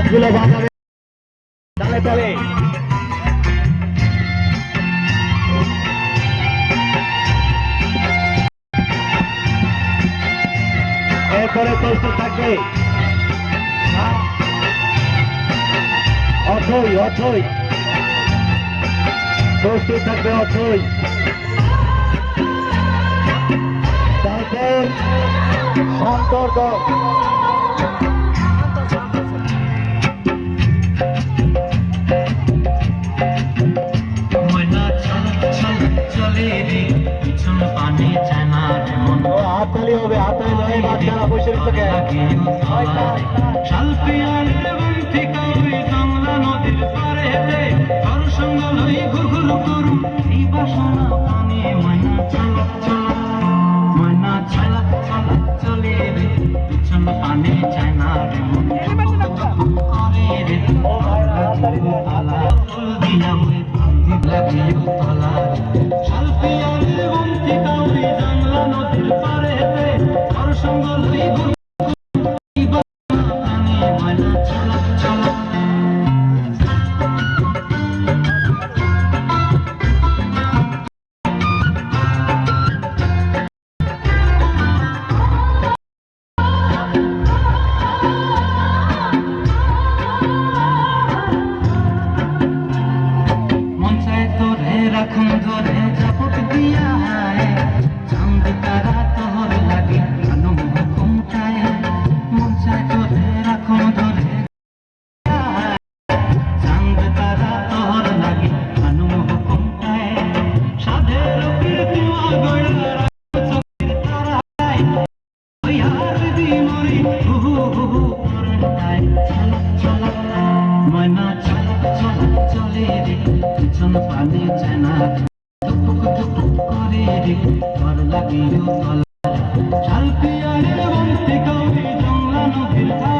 হাতগুলো বাঁধাবে তালে তালে। এরপরে প্রস্তুত থাকবে অথই, অথই প্রস্তুত থাকবে অথই। তারপর শান্তর দল। হাততালি হবে, হাততালি নয় বাচ্চারা বসে থাকে। I'll be a little one, take out the